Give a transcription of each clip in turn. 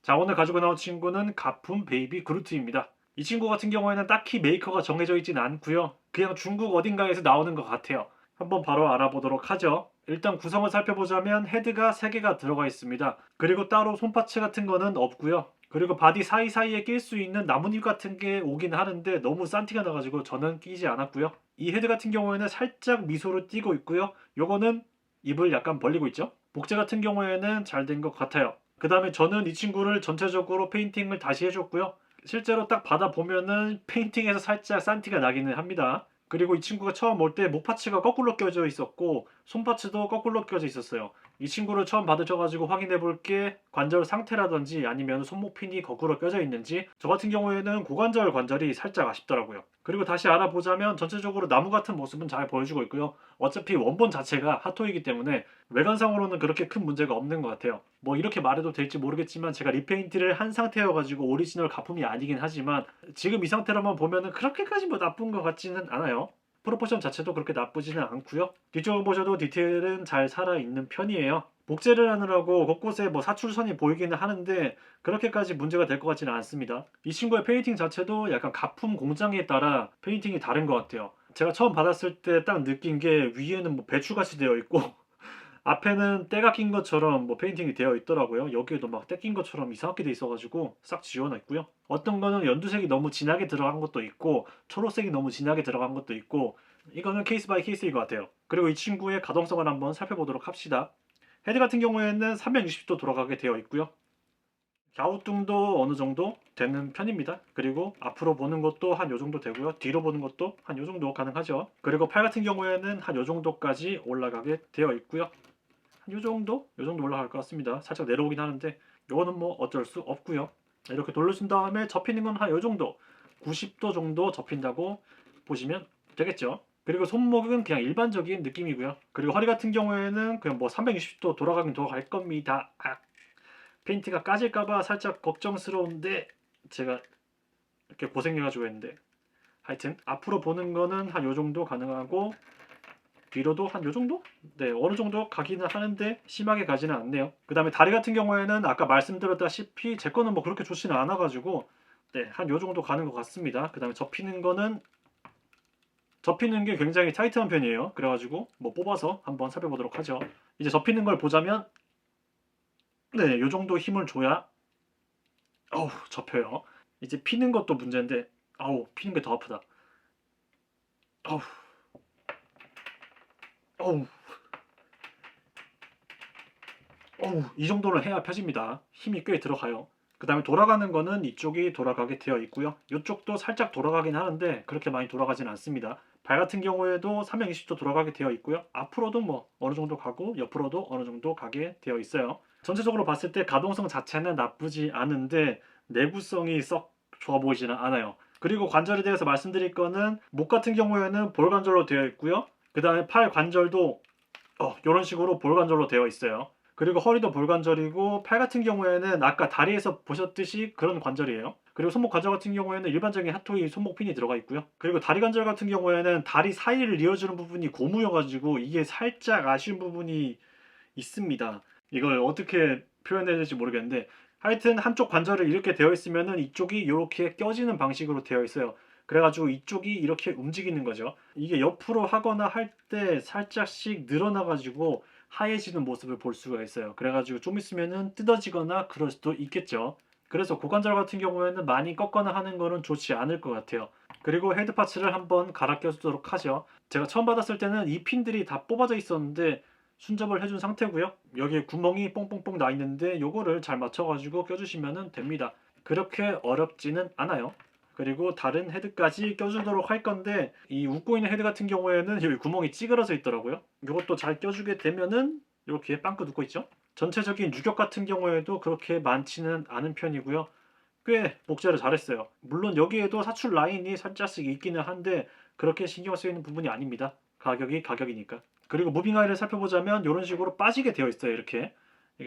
자, 오늘 가지고 나온 친구는 가품 베이비 그루트입니다. 이 친구 같은 경우에는 딱히 메이커가 정해져 있진 않고요. 그냥 중국 어딘가에서 나오는 것 같아요. 한번 바로 알아보도록 하죠. 일단 구성을 살펴보자면 헤드가 3개가 들어가 있습니다. 그리고 따로 손파츠 같은 거는 없고요. 그리고 바디 사이사이에 낄 수 있는 나뭇잎 같은 게 오긴 하는데 너무 싼 티가 나가지고 저는 끼지 않았고요. 이 헤드 같은 경우에는 살짝 미소를 띠고 있고요. 요거는 입을 약간 벌리고 있죠. 복제 같은 경우에는 잘 된 것 같아요. 그 다음에 저는 이 친구를 전체적으로 페인팅을 다시 해줬고요. 실제로 딱 받아보면은 페인팅에서 살짝 산티가 나기는 합니다. 그리고 이 친구가 처음 올 때 목파츠가 거꾸로 껴져 있었고 손파츠도 거꾸로 껴져 있었어요. 이 친구를 처음 받으셔가지고 확인해 볼게 관절 상태라든지 아니면 손목핀이 거꾸로 껴져 있는지. 저 같은 경우에는 고관절 관절이 살짝 아쉽더라고요. 그리고 다시 알아보자면 전체적으로 나무 같은 모습은 잘 보여주고 있고요. 어차피 원본 자체가 핫토이기 때문에 외관상으로는 그렇게 큰 문제가 없는 것 같아요. 뭐 이렇게 말해도 될지 모르겠지만 제가 리페인트를 한 상태여가지고 오리지널 가품이 아니긴 하지만 지금 이 상태로만 보면은 그렇게까지 뭐 나쁜 것 같지는 않아요. 프로포션 자체도 그렇게 나쁘지는 않고요. 뒤쪽을 보셔도 디테일은 잘 살아있는 편이에요. 복제를 하느라고 곳곳에 뭐 사출선이 보이기는 하는데 그렇게까지 문제가 될 것 같지는 않습니다. 이 친구의 페인팅 자체도 약간 가품 공장에 따라 페인팅이 다른 것 같아요. 제가 처음 받았을 때 딱 느낀 게 위에는 뭐 배추같이 되어 있고 앞에는 때가 낀 것처럼 뭐 페인팅이 되어 있더라고요. 여기에도 막 때 낀 것처럼 이상하게 돼 있어가지고 싹 지워놨고요. 어떤 거는 연두색이 너무 진하게 들어간 것도 있고 초록색이 너무 진하게 들어간 것도 있고 이거는 케이스 바이 케이스인 것 같아요. 그리고 이 친구의 가동성을 한번 살펴보도록 합시다. 헤드 같은 경우에는 360도 돌아가게 되어 있고요. 갸우뚱도 어느 정도 되는 편입니다. 그리고 앞으로 보는 것도 한 요 정도 되고요. 뒤로 보는 것도 한 요 정도 가능하죠. 그리고 팔 같은 경우에는 한 요 정도까지 올라가게 되어 있고요. 한 요 정도? 요 정도 올라갈 것 같습니다. 살짝 내려오긴 하는데 요거는 뭐 어쩔 수 없고요. 이렇게 돌려준 다음에 접히는 건 한 요 정도 90도 정도 접힌다고 보시면 되겠죠. 그리고 손목은 그냥 일반적인 느낌이고요. 그리고 허리 같은 경우에는 그냥 뭐 360도 돌아가긴 돌아갈 겁니다. 페인트가 까질까봐 살짝 걱정스러운데 제가 이렇게 고생해가지고 했는데 하여튼 앞으로 보는 거는 한 요 정도 가능하고 뒤로도 한 요 정도? 네, 어느 정도 가기는 하는데 심하게 가지는 않네요. 그 다음에 다리 같은 경우에는 아까 말씀드렸다시피 제 거는 뭐 그렇게 좋지는 않아가지고 네, 한 요 정도 가는 것 같습니다. 그 다음에 접히는 거는 접히는 게 굉장히 타이트한 편이에요. 그래가지고 뭐 뽑아서 한번 살펴보도록 하죠. 이제 접히는 걸 보자면 네, 요 정도 힘을 줘야 접혀요. 이제 피는 것도 문제인데 피는 게 더 아프다. 어우, 어우, 이 정도는 해야 펴집니다. 힘이 꽤 들어가요. 그 다음에 돌아가는 거는 이쪽이 돌아가게 되어 있고요. 이쪽도 살짝 돌아가긴 하는데 그렇게 많이 돌아가진 않습니다. 발 같은 경우에도 320도 돌아가게 되어 있고요. 앞으로도 뭐 어느 정도 가고 옆으로도 어느 정도 가게 되어 있어요. 전체적으로 봤을 때 가동성 자체는 나쁘지 않은데 내구성이 썩 좋아 보이지는 않아요. 그리고 관절에 대해서 말씀드릴 거는 목 같은 경우에는 볼 관절로 되어 있고요. 그 다음에 팔 관절도 이런 식으로 볼 관절로 되어 있어요. 그리고 허리도 볼 관절이고 팔 같은 경우에는 아까 다리에서 보셨듯이 그런 관절이에요. 그리고 손목 관절 같은 경우에는 일반적인 핫토이 손목 핀이 들어가 있고요. 그리고 다리 관절 같은 경우에는 다리 사이를 이어주는 부분이 고무여가지고 이게 살짝 아쉬운 부분이 있습니다. 이걸 어떻게 표현해야 될지 모르겠는데 하여튼 한쪽 관절을 이렇게 되어 있으면은 이쪽이 이렇게 껴지는 방식으로 되어 있어요. 그래가지고 이쪽이 이렇게 움직이는 거죠. 이게 옆으로 하거나 할 때 살짝씩 늘어나가지고 하얘지는 모습을 볼 수가 있어요. 그래가지고 좀 있으면은 뜯어지거나 그럴 수도 있겠죠. 그래서 고관절 같은 경우에는 많이 꺾거나 하는 거는 좋지 않을 것 같아요. 그리고 헤드 파츠를 한번 갈아 껴주도록 하죠. 제가 처음 받았을 때는 이 핀들이 다 뽑아져 있었는데 순접을 해준 상태고요. 여기에 구멍이 뽕뽕뽕 나 있는데 요거를 잘 맞춰가지고 껴주시면 됩니다. 그렇게 어렵지는 않아요. 그리고 다른 헤드까지 껴주도록 할 건데 이 웃고 있는 헤드 같은 경우에는 여기 구멍이 찌그러져 있더라고요. 이것도 잘 껴주게 되면은 이렇게 빵긋 웃고 있죠. 전체적인 유격 같은 경우에도 그렇게 많지는 않은 편이고요. 꽤 복제를 잘했어요. 물론 여기에도 사출 라인이 살짝씩 있기는 한데 그렇게 신경 쓰이는 부분이 아닙니다. 가격이 가격이니까. 그리고 무빙 아이를 살펴보자면 이런 식으로 빠지게 되어 있어요. 이렇게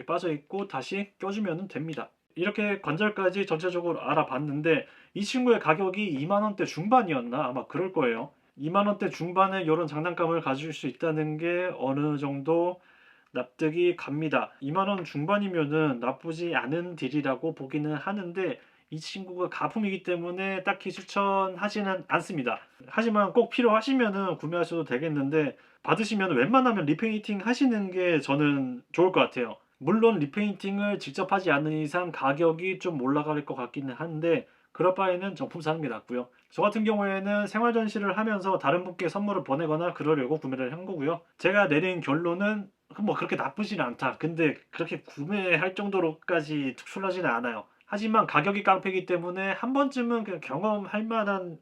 빠져 있고 다시 껴주면 됩니다. 이렇게 관절까지 전체적으로 알아봤는데 이 친구의 가격이 2만원대 중반이었나 아마 그럴 거예요. 2만원대 중반에 이런 장난감을 가질 수 있다는 게 어느 정도 납득이 갑니다. 2만 원 중반이면은 나쁘지 않은 딜이라고 보기는 하는데 이 친구가 가품이기 때문에 딱히 추천하지는 않습니다. 하지만 꼭 필요하시면은 구매하셔도 되겠는데 받으시면 웬만하면 리페인팅 하시는 게 저는 좋을 것 같아요. 물론 리페인팅을 직접 하지 않는 이상 가격이 좀 올라갈 것 같기는 한데 그럴 바에는 정품 사는 게 낫고요. 저 같은 경우에는 생활 전시를 하면서 다른 분께 선물을 보내거나 그러려고 구매를 한 거고요. 제가 내린 결론은 뭐 그렇게 나쁘진 않다. 근데 그렇게 구매할 정도로까지 특출나지는 않아요. 하지만 가격이 깡패이기 때문에 한 번쯤은 그냥 경험할 만한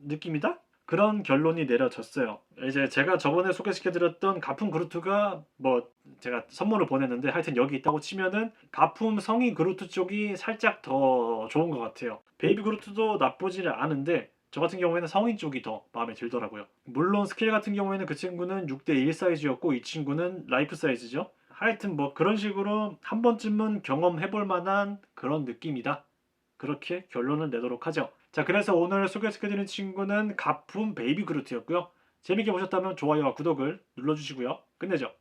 느낌이다? 그런 결론이 내려졌어요. 이제 제가 저번에 소개시켜드렸던 가품 그루트가 뭐 제가 선물을 보냈는데 하여튼 여기 있다고 치면은 가품 성인 그루트 쪽이 살짝 더 좋은 것 같아요. 베이비 그루트도 나쁘지는 않은데 저 같은 경우에는 성인 쪽이 더 마음에 들더라고요. 물론 스킬 같은 경우에는 그 친구는 6대1 사이즈였고 이 친구는 라이프 사이즈죠. 하여튼 뭐 그런 식으로 한 번쯤은 경험해볼 만한 그런 느낌이다. 그렇게 결론을 내도록 하죠. 자, 그래서 오늘 소개시켜드린 친구는 가품 베이비 그루트였고요. 재밌게 보셨다면 좋아요와 구독을 눌러주시고요. 끝내죠.